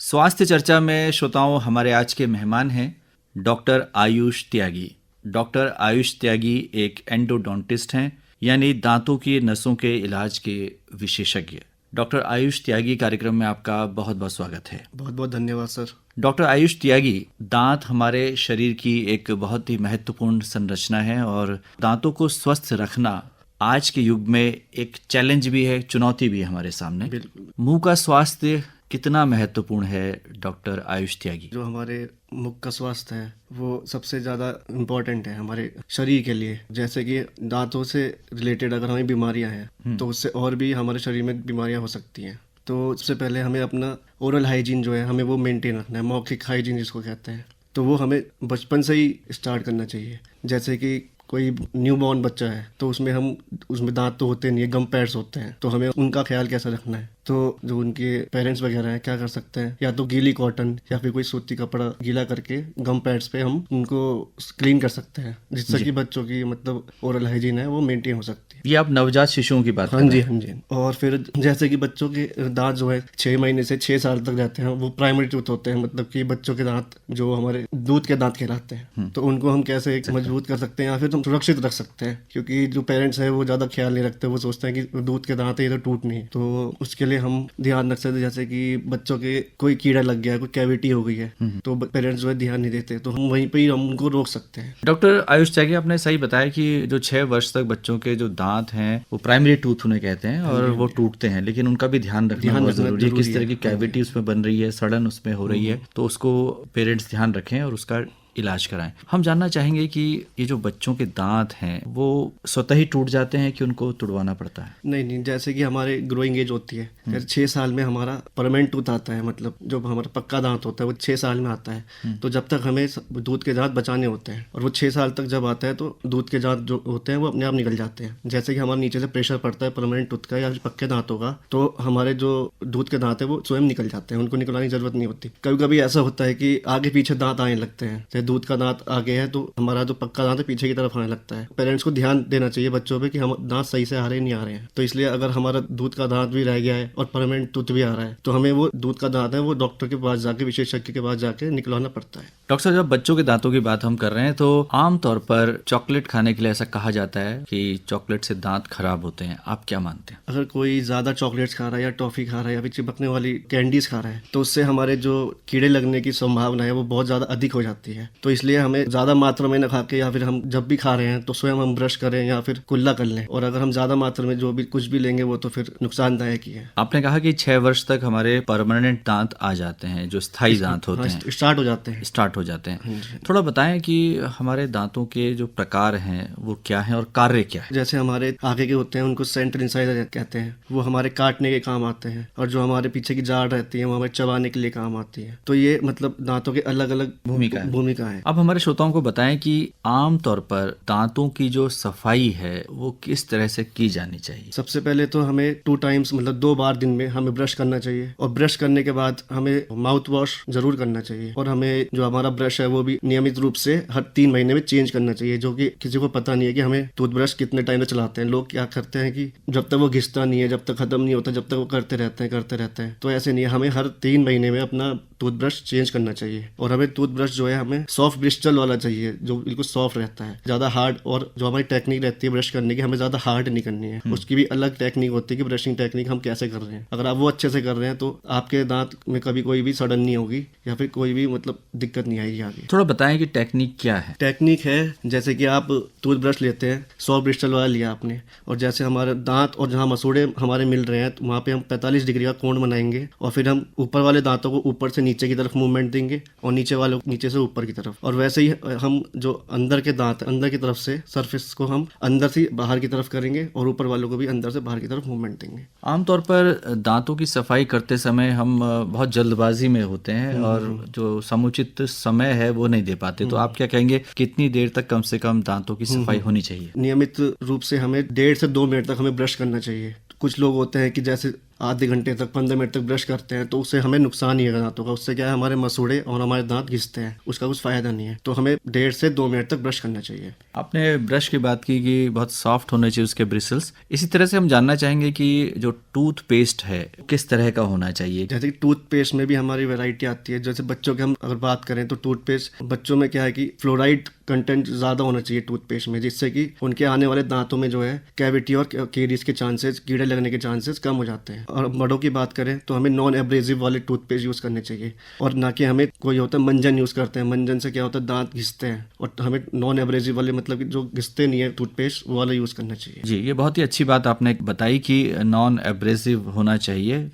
स्वास्थ्य चर्चा में श्रोताओं, हमारे आज के मेहमान हैं डॉक्टर आयुष त्यागी। डॉक्टर आयुष त्यागी एक एंडोडोंटिस्ट हैं, यानी दांतों की नसों के इलाज के विशेषज्ञ। डॉक्टर आयुष त्यागी, कार्यक्रम में आपका बहुत बहुत स्वागत है। बहुत बहुत धन्यवाद सर। डॉक्टर आयुष त्यागी, दांत हमारे शरीर की एक बहुत ही महत्वपूर्ण संरचना है और दांतों को स्वस्थ रखना आज के युग में एक चैलेंज भी है, चुनौती भी है हमारे सामने। बिल्कुल। मुंह का स्वास्थ्य कितना महत्वपूर्ण है डॉक्टर आयुष त्यागी? जो हमारे मुख का स्वास्थ्य है वो सबसे ज़्यादा इम्पोर्टेंट है हमारे शरीर के लिए। जैसे कि दांतों से रिलेटेड अगर हमें बीमारियां हैं तो उससे और भी हमारे शरीर में बीमारियां हो सकती हैं। तो सबसे पहले हमें अपना ओरल हाइजीन जो है हमें वो मेंटेन रखना है, मौखिक हाइजीन जिसको कहते हैं। तो वो हमें बचपन से ही स्टार्ट करना चाहिए। जैसे कि कोई न्यू बॉर्न बच्चा है तो उसमें दांत तो होते नहीं है, गम पैड्स होते हैं, तो हमें उनका ख्याल कैसे रखना है। तो जो उनके पेरेंट्स वगैरह हैं क्या कर सकते हैं, या तो गीली कॉटन या फिर कोई सूती कपड़ा गीला करके गम पैड्स पे हम उनको क्लीन कर सकते हैं, जिससे कि बच्चों की मतलब ओरल हाइजीन है वो मेंटेन हो सकती है। ये आप नवजात शिशुओं की बात कर हाँ रहे जी, हैं। हाँ जी। और फिर जैसे कि बच्चों के दांत जो है 6 महीने से 6 साल तक रहते हैं, वो प्राइमरी टूथ होते हैं, मतलब कि बच्चों के दांत जो हमारे दूध के दांत कहलाते हैं। तो उनको हम कैसे मजबूत कर सकते हैं या फिर हम सुरक्षित रख सकते हैं, क्योंकि जो पेरेंट्स है वो ज़्यादा ख्याल नहीं रखते, वो सोचते हैं कि दूध के दांत है ये तो टूट नहीं। तो उसके लिए हम ध्यान रख सकते हैं, जैसे कि बच्चों के कोई कीड़ा लग गया, कोई कैविटी हो गई है तो पेरेंट्स जो है ध्यान नहीं देते, तो हम वहीं पे ही हम उनको रोक सकते हैं। डॉक्टर आयुष त्यागी, आपने सही बताया कि जो 6 वर्ष तक बच्चों के जो दांत हैं वो प्राइमरी टूथ उन्हें कहते हैं और वो टूटते हैं, लेकिन उनका भी ध्यान रखना बहुत जरूरी है। किस तरह की कैविटी उसमें बन रही है, सड़न उसमें हो रही है, तो उसको पेरेंट्स ध्यान रखें और उसका इलाज कराएं। हम जानना चाहेंगे कि ये जो बच्चों के दांत हैं वो स्वतः ही टूट जाते हैं कि उनको तुड़वाना पड़ता है? नहीं, जैसे कि हमारे ग्रोइंग एज होती है, जैसे 6 साल में हमारा परमानेंट टूथ आता है, मतलब जो हमारा पक्का दांत होता है वो 6 साल में आता है। तो जब तक हमें दूध के दांत बचाने होते हैं, और वो 6 साल तक जब आता है तो दूध के दांत जो होते हैं वो अपने आप निकल जाते हैं। जैसे कि हमारे नीचे से प्रेशर पड़ता है परमानेंट टूथ का या पक्के दांतों का, तो हमारे जो दूध के दांत है वो स्वयं निकल जाते हैं, उनको निकलवाने की जरूरत नहीं होती। कभी कभी ऐसा होता है कि आगे पीछे दांत आने लगते हैं, जैसे दूध का दांत आगे है तो हमारा जो पक्का दांत है पीछे की तरफ आने लगता है। पेरेंट्स को ध्यान देना चाहिए बच्चों पे कि हम दांत सही से आ रहे हैं नहीं आ रहे हैं। तो इसलिए अगर हमारा दूध का दांत भी रह गया है और परमानेंट टूथ भी आ रहा है तो हमें वो दूध का दांत है वो डॉक्टर के पास जाके, विशेषज्ञ के पास जाके निकलवाना पड़ता है। डॉक्टर साहब, जब बच्चों के दांतों की बात हम कर रहे हैं तो आमतौर पर चॉकलेट खाने के लिए ऐसा कहा जाता है कि चॉकलेट से दांत खराब होते हैं, आप क्या मानते हैं? अगर कोई ज्यादा चॉकलेट्स खा रहा है या टॉफी खा रहा है या फिर चिपकने वाली कैंडीज खा रहा है तो उससे हमारे जो कीड़े लगने की संभावना है वो बहुत ज्यादा अधिक हो जाती है। तो इसलिए हमें ज्यादा मात्रा में न खा के, या फिर हम जब भी खा रहे हैं तो स्वयं हम ब्रश करें या फिर कुल्ला कर लें। और अगर हम ज्यादा मात्रा में जो भी कुछ भी लेंगे वो तो फिर नुकसानदायक ही है। आपने कहा कि 6 वर्ष तक हमारे परमानेंट दांत आ जाते हैं, जो स्थायी दांत होते हैं, स्टार्ट हो जाते हैं। थोड़ा बताएं कि हमारे दांतों के जो प्रकार हैं वो क्या हैं और कार्य क्या है? जैसे हमारे आगे के होते हैं उनको सेंट्रल इंसाइजर कहते हैं, वो हमारे काटने के काम आते हैं। और जो हमारे पीछे की जाड़ रहती है वो हमें चबाने के लिए काम आती है। तो ये मतलब दांतों के अलग अलग भूमिका है। अब हमारे श्रोताओं को बताएं कि आम तौर पर दांतों की जो सफाई है वो किस तरह से की जानी चाहिए? सबसे पहले तो हमें 2 टाइम्स मतलब 2 बार दिन में हमें ब्रश करना चाहिए, और ब्रश करने के बाद हमें माउथ वॉश जरूर करना चाहिए। और हमें जो हमारा ब्रश है वो भी नियमित रूप से हर 3 महीने में चेंज करना चाहिए, जो कि किसी को पता नहीं है कि हमें टूथब्रश कितने टाइम में चलाते हैं। लोग क्या करते हैं कि जब तक वो घिसता नहीं है, जब तक खत्म नहीं होता, जब तक वो करते रहते हैं। तो ऐसे नहीं है, हमें हर 3 महीने में अपना टूथब्रश चेंज करना चाहिए। और हमें टूथब्रश जो है हमें सॉफ्ट ब्रिस्टल वाला चाहिए, जो बिल्कुल सॉफ्ट रहता है, ज्यादा हार्ड। और जो हमारी टेक्निक रहती है ब्रश करने की, हमें ज्यादा हार्ड नहीं करनी है। उसकी भी अलग टेक्निक होती है कि ब्रशिंग टेक्निक हम कैसे कर रहे हैं। अगर आप वो अच्छे से कर रहे हैं तो आपके दांत में कभी कोई भी सड़न नहीं होगी या फिर कोई भी मतलब दिक्कत नहीं आएगी आगे। थोड़ा बताएं कि टेक्निक क्या है? टेक्निक है जैसे कि आप टूथब्रश लेते हैं, सॉफ्ट ब्रिस्टल वाला लिया आपने, और जैसे हमारे दांत और जहाँ मसूड़े हमारे मिल रहे हैं तो वहाँ पे हम 45 डिग्री का कोण बनाएंगे, और फिर हम ऊपर वाले दांतों को ऊपर से नीचे की तरफ मूवमेंट देंगे और नीचे वाले नीचे से ऊपर की तरफ। और वैसे ही हम जो अंदर के दांत अंदर की तरफ से सरफेस को हम अंदर से बाहर की तरफ करेंगे और ऊपर वालों को भी अंदर से बाहर की तरफ मूवमेंट देंगे। आमतौर पर दांतों की सफाई करते समय हम बहुत जल्दबाजी में होते हैं और जो समुचित समय है वो नहीं दे पाते, तो आप क्या कहेंगे कितनी देर तक कम से कम दांतों की सफाई होनी चाहिए? नियमित रूप से हमें 1.5 से 2 मिनट तक हमें ब्रश करना चाहिए। कुछ लोग होते हैं कि जैसे आधे घंटे तक 15 मिनट तक ब्रश करते हैं तो उससे हमें नुकसान ही है दांतों का। उससे क्या है, हमारे मसूड़े और हमारे दांत घिसते हैं, उसका कुछ फायदा नहीं है। तो हमें 1.5 से 2 मिनट तक ब्रश करना चाहिए। आपने ब्रश की बात की कि बहुत सॉफ्ट होने चाहिए उसके ब्रिसल्स। इसी तरह से हम जानना चाहेंगे कि जो टूथपेस्ट है किस तरह का होना चाहिए। जैसे कि टूथपेस्ट में भी हमारी वैरायटी आती है। जैसे बच्चों के हम अगर बात करें तो टूथपेस्ट बच्चों में क्या है कि फ्लोराइड कंटेंट ज़्यादा होना चाहिए टूथपेस्ट में, जिससे कि उनके आने वाले दांतों में जो है कैविटी और केरीज के चांसेस, कीड़े लगने के चांसेस कम हो जाते हैं। और बड़ों की बात करें तो हमें नॉन एब्रेसिव वाले टूथपेस्ट यूज़ करने चाहिए, और ना कि हमें कोई होता है मंजन यूज़ करते हैं। मंजन से क्या होता है, दांत घिसते हैं, और हमें नॉन एब्रेसिव वाले मतलब कि जो घिसते नहीं है टूथपेस्ट, वो वाला यूज़ करना चाहिए। जी, ये बहुत ही अच्छी बात आपने बताई कि नॉन एब्रेसिव होना चाहिए,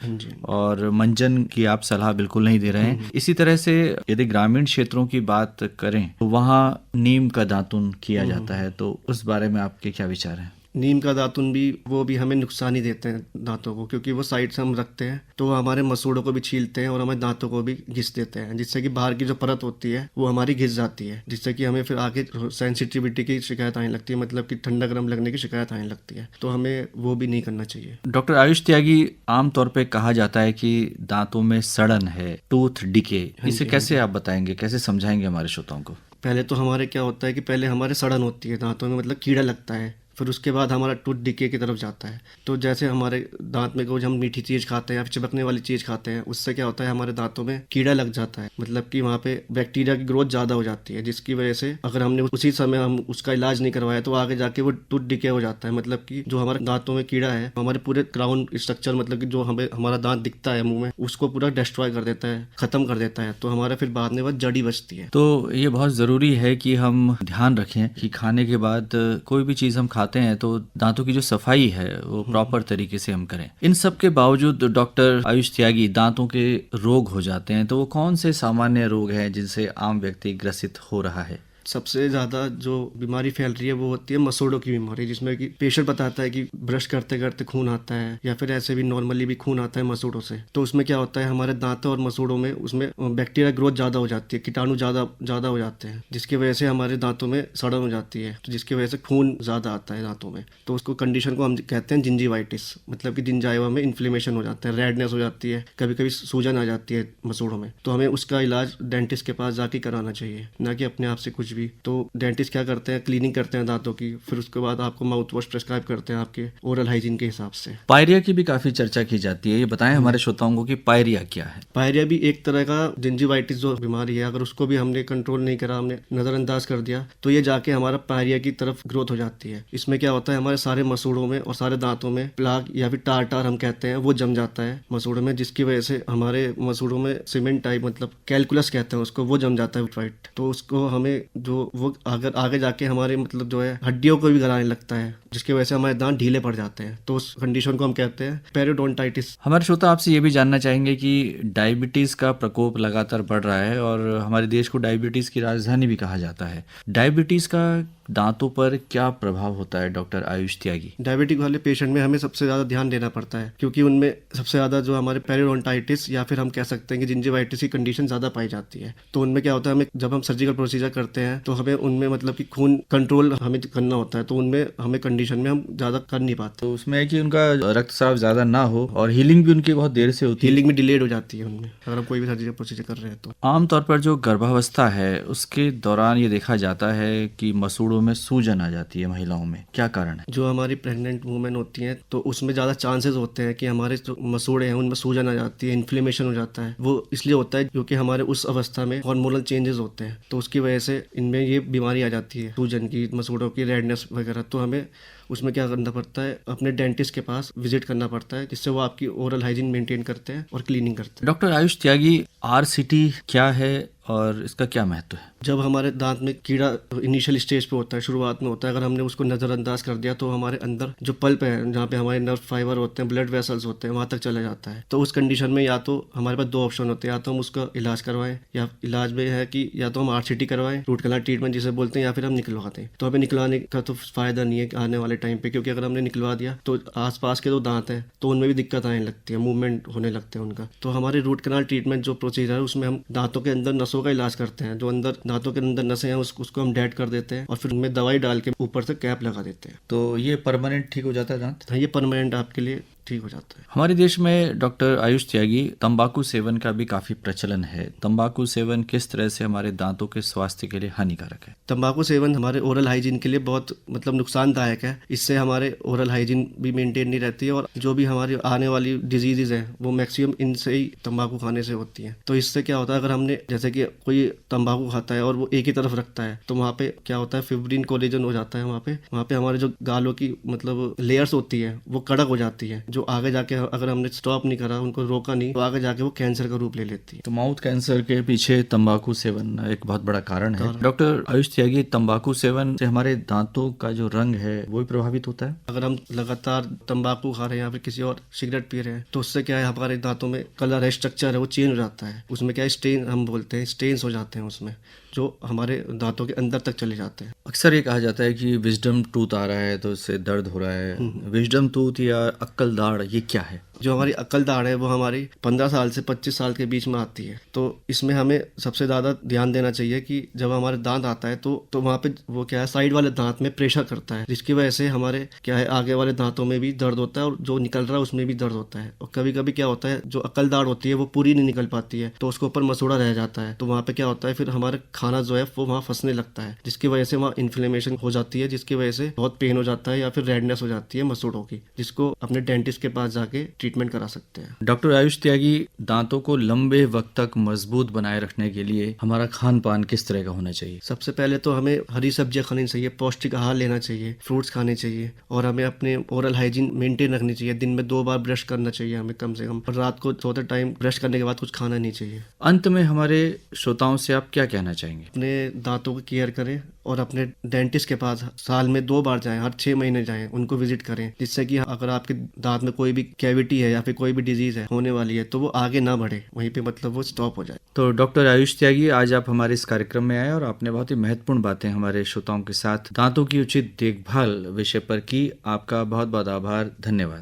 और मंजन की आप सलाह बिल्कुल नहीं दे रहे हैं। इसी तरह से यदि ग्रामीण क्षेत्रों की बात करें तो वहाँ नीम का दातुन किया जाता है, तो उस बारे में आपके क्या विचार हैं? नीम का दातुन भी वो भी हमें नुकसान ही देते हैं दांतों को, क्योंकि वो साइड से हम रखते हैं तो वो हमारे मसूड़ों को भी छीलते हैं और हमारे दांतों को भी घिस देते हैं, जिससे कि बाहर की जो परत होती है वो हमारी घिस जाती है, जिससे कि हमें फिर आगे सेंसिटिविटी की शिकायत आने लगती है, मतलब कि ठंडा गर्म लगने की शिकायत आने लगती है। तो हमें वो भी नहीं करना चाहिए। डॉक्टर आयुष त्यागी, आमतौर पे कहा जाता है कि दांतों में सड़न है, टूथ डिके, इसे कैसे आप बताएंगे, कैसे समझाएंगे हमारे श्रोताओं को? पहले तो हमारे क्या होता है कि पहले हमारे सड़न होती है दांतों में, मतलब कीड़ा लगता है, फिर उसके बाद हमारा टूथ डिके की तरफ जाता है। तो जैसे हमारे दांत में कुछ हम मीठी चीज़ खाते हैं या फिर चिपकने वाली चीज़ खाते हैं, उससे क्या होता है हमारे दांतों में कीड़ा लग जाता है, मतलब कि वहाँ पे बैक्टीरिया की ग्रोथ ज़्यादा हो जाती है, जिसकी वजह से अगर हमने उसी समय हम उसका इलाज नहीं करवाया तो आगे जाके वो टूथ डिके हो जाता है। मतलब कि जो हमारे दांतों में कीड़ा है हमारे पूरे क्राउन स्ट्रक्चर, मतलब कि जो हमें हमारा दांत दिखता है मुंह में, उसको पूरा डिस्ट्रॉय कर देता है, खत्म कर देता है। तो हमारा फिर बाद में वो जड़ी बचती है। तो ये बहुत ज़रूरी है कि हम ध्यान रखें कि खाने के बाद कोई भी चीज़ हम खाते हैं तो दांतों की जो सफाई है वो प्रॉपर तरीके से हम करें। इन सब के बावजूद डॉक्टर आयुष त्यागी, दांतों के रोग हो जाते हैं, तो वो कौन से सामान्य रोग हैं जिनसे आम व्यक्ति ग्रसित हो रहा है? सबसे ज़्यादा जो बीमारी फैल रही है वो होती है मसूड़ों की बीमारी, जिसमें कि पेशेंट बताता है कि ब्रश करते करते खून आता है, या फिर ऐसे भी नॉर्मली भी खून आता है मसूड़ों से। तो उसमें क्या होता है, हमारे दांतों और मसूड़ों में उसमें बैक्टीरिया ग्रोथ ज़्यादा हो जाती है, कीटाणु ज़्यादा हो जाते हैं, जिसकी वजह से हमारे दांतों में सड़न हो जाती है, तो जिसकी वजह से खून ज़्यादा आता है दांतों में। तो उसको कंडीशन को हम कहते हैं जिंजीवाइटिस, मतलब कि जिंजाइवा में इन्फ्लेमेशन हो जाता है, रेडनेस हो जाती है, कभी कभी सूजन आ जाती है मसूड़ों में। तो हमें उसका इलाज डेंटिस्ट के पास जाके कराना चाहिए, ना कि अपने आप से कुछ भी। तो डेंटिस्ट क्या करते हैं, क्लीनिंग करते हैं दांतों की, फिर उसके बाद आपको माउथ वॉश प्रेस्क्राइब करते हैं आपके ओरल हाइजीन के हिसाब से। पायरिया की भी काफी चर्चा की जाती है, ये बताएं हमारे श्रोताओं को कि पायरिया क्या है? पायरिया भी एक तरह का जिंजीवाइटिस जो बीमारी है, अगर उसको भी हमने कंट्रोल नहीं करा, हमने नजरअंदाज कर दिया, तो ये जाके हमारा पायरिया की तरफ ग्रोथ हो जाती है। इसमें क्या होता है, हमारे सारे मसूड़ों में और सारे दांतों में प्लाक या फिर टार हम कहते हैं, वो जम जाता है मसूड़ों में, जिसकी वजह से हमारे मसूड़ों में सीमेंट टाइप, मतलब कैलकुलस कहते हैं उसको, वो जम जाता है वाइट। तो उसको हमें जो वो अगर आगे जाके हमारे मतलब जो है हड्डियों को भी गलाने लगता है, जिसकी वजह से हमारे दांत ढीले पड़ जाते हैं। तो उस कंडीशन को हम कहते हैं पेरियोडोंटाइटिस। हमारे श्रोता आपसे ये भी जानना चाहेंगे कि डायबिटीज का प्रकोप लगातार बढ़ रहा है और हमारे देश को डायबिटीज की राजधानी भी कहा जाता है। डायबिटीज का दांतों पर क्या प्रभाव होता है डॉक्टर आयुष त्यागी? डायबिटिक वाले पेशेंट में हमें सबसे ज़्यादा ध्यान देना पड़ता है, क्योंकि उनमें सबसे ज़्यादा जो हमारे पेरियोडोंटाइटिस या फिर हम कह सकते हैं कि जिंजिवाइटिस की कंडीशन ज़्यादा पाई जाती है। तो उनमें क्या होता है, हमें जब हम सर्जिकल प्रोसीजर करते हैं तो हमें उनमें मतलब कि खून कंट्रोल हमें करना होता है, तो उनमें हमें कंडीशन में हम ज़्यादा कर नहीं पाते। तो उसमें है कि उनका रक्तस्राव ज़्यादा ना हो और हीलिंग भी उनकी बहुत देर से होती है। हीलिंग भी डिलेड हो जाती है उनमें, अगर हम कोई भी सर्जिकल प्रोसीजर कर रहे हैं तो। आमतौर पर जो गर्भावस्था है उसके दौरान ये देखा जाता है कि मसूड़ों में सूजन आ जाती है महिलाओं में, क्या कारण है? जो हमारी प्रेग्नेंट वुमेन होती हैं तो उसमें ज़्यादा चांसेस होते हैं कि हमारे जो मसूड़े हैं उनमें सूजन आ जाती है, इन्फ्लेमेशन हो जाता है। वो इसलिए होता है क्योंकि हमारे उस अवस्था में हार्मोनल चेंजेस होते हैं, तो उसकी वजह से इनमें ये बीमारी आ जाती है, सूजन की, मसूड़ों की, रेडनेस वगैरह। तो हमें उसमें क्या करना पड़ता है, अपने डेंटिस्ट के पास विजिट करना पड़ता है, जिससे वो आपकी ओरल हाइजीन मेंटेन करते हैं और क्लीनिंग करते हैं। डॉक्टर आयुष त्यागी, RCT क्या है और इसका क्या महत्व है? जब हमारे दांत में कीड़ा इनिशियल स्टेज पे होता है, शुरुआत में होता है, अगर हमने उसको नज़रअंदाज कर दिया तो हमारे अंदर जो पल्प है, जहाँ पे हमारे नर्व फाइबर होते हैं, ब्लड वेसल्स होते हैं, वहाँ तक चला जाता है। तो उस कंडीशन में या तो हमारे पास दो ऑप्शन होते हैं, या तो हम उसका इलाज करवाएं, या इलाज में है कि या तो हम RCT करवाएं, रूट कैनाल ट्रीटमेंट जिसे बोलते हैं, या फिर हम निकलवा दें। तो हमें निकलवाने का तो फायदा नहीं है आने वाले टाइम पे, क्योंकि अगर हमने निकलवा दिया तो आसपास के जो दांत हैं तो उनमें भी दिक्कत आने लगती है, मूवमेंट होने लगते हैं उनका। तो हमारे रूट कैनाल ट्रीटमेंट जो प्रोसीजर है उसमें हम दांतों के अंदर नसों का इलाज करते हैं, जो अंदर दांतों के अंदर नसें हैं उसको हम डेड कर देते हैं और फिर उनमें दवाई डाल के ऊपर से कैप लगा देते हैं। तो ये परमानेंट ठीक हो जाता है दांत? हाँ, ये परमानेंट आपके लिए ठीक हो जाता है। हमारे देश में डॉक्टर आयुष त्यागी तंबाकू सेवन का भी काफी प्रचलन है। तंबाकू सेवन किस तरह से हमारे दांतों के स्वास्थ्य के लिए हानिकारक है? तंबाकू सेवन हमारे ओरल हाइजीन के लिए बहुत मतलब नुकसानदायक है। इससे हमारे ओरल हाइजीन भी मेंटेन नहीं रहती है और जो भी हमारी आने वाली डिजीजेज हैं वो मैक्सिमम इनसे ही तंबाकू खाने से होती हैं। तो इससे क्या होता है, अगर हमने जैसे कि कोई तंबाकू खाता है और वो एक ही तरफ रखता है तो वहाँ पे क्या होता है, फिब्रिन कोलेजन हो जाता है। वहाँ पे हमारे जो गालों की मतलब लेयर्स होती है वो कड़क हो जाती है, जो आगे जाके अगर हमने स्टॉप नहीं करा, उनको रोका नहीं, तो आगे जाके वो कैंसर का रूप ले लेती है। तो माउथ कैंसर के पीछे तंबाकू सेवन एक बहुत बड़ा कारण है। डॉक्टर आयुष त्यागी, तंबाकू सेवन से हमारे दांतों का जो रंग है वो भी प्रभावित होता है? अगर हम लगातार तंबाकू खा रहे हैं या फिर किसी और सिगरेट पी रहे हैं तो उससे क्या है, हमारे दांतों में कलर है, स्ट्रक्चर है, वो चेंज हो जाता है। उसमें क्या है, स्टेन हम बोलते हैं, स्टेन्स हो जाते हैं उसमें, जो हमारे दांतों के अंदर तक चले जाते हैं। अक्सर ये कहा जाता है कि विजडम टूथ आ रहा है तो इससे दर्द हो रहा है। विजडम टूथ या अक्कल दाढ़ ये क्या है? जो हमारी अक्ल दाढ़ है वो हमारी 15 साल से 25 साल के बीच में आती है। तो इसमें हमें सबसे ज़्यादा ध्यान देना चाहिए कि जब हमारे दांत आता है तो वहाँ पे वो क्या है, साइड वाले दांत में प्रेशर करता है, जिसकी वजह से हमारे क्या है आगे वाले दांतों में भी दर्द होता है और जो निकल रहा है उसमें भी दर्द होता है। और कभी कभी क्या होता है, जो अक्ल दाढ़ होती है वो पूरी नहीं निकल पाती है तो उसके ऊपर मसूड़ा रह जाता है। तो वहाँ पे क्या होता है, फिर हमारा खाना जो है वो वहाँ फंसने लगता है, जिसकी वजह से वहाँ इन्फ्लेमेशन हो जाती है, जिसकी वजह से बहुत पेन हो जाता है या फिर रेडनेस हो जाती है मसूड़ों की, जिसको अपने डेंटिस्ट के पास जाके ट्रीटमेंट करा सकते हैं। डॉक्टर आयुष त्यागी, दांतों को लंबे वक्त तक मजबूत बनाए रखने के लिए हमारा खान पान किस तरह का होना चाहिए? सबसे पहले तो हमें हरी सब्जियां खानी चाहिए, पौष्टिक आहार लेना चाहिए, फ्रूट्स खाने चाहिए और हमें अपने ओरल हाइजीन मेंटेन रखनी चाहिए। दिन में 2 बार ब्रश करना चाहिए हमें कम से कम, और रात को सोते टाइम ब्रश करने के बाद कुछ खाना नहीं चाहिए। अंत में हमारे श्रोताओं से आप क्या कहना चाहेंगे? अपने दांतों की केयर करें और अपने डेंटिस्ट के पास साल में 2 बार जाएं, हर 6 महीने जाएं, उनको विजिट करें, जिससे कि अगर आपके दांत में कोई भी कैविटी है या फिर कोई भी डिजीज है होने वाली है तो वो आगे ना बढ़े, वहीं पे मतलब वो स्टॉप हो जाए। तो डॉक्टर आयुष त्यागी, आज आप हमारे इस कार्यक्रम में आए और आपने बहुत ही महत्वपूर्ण बातें हमारे श्रोताओं के साथ दांतों की उचित देखभाल विषय पर की। आपका बहुत बहुत आभार, धन्यवाद।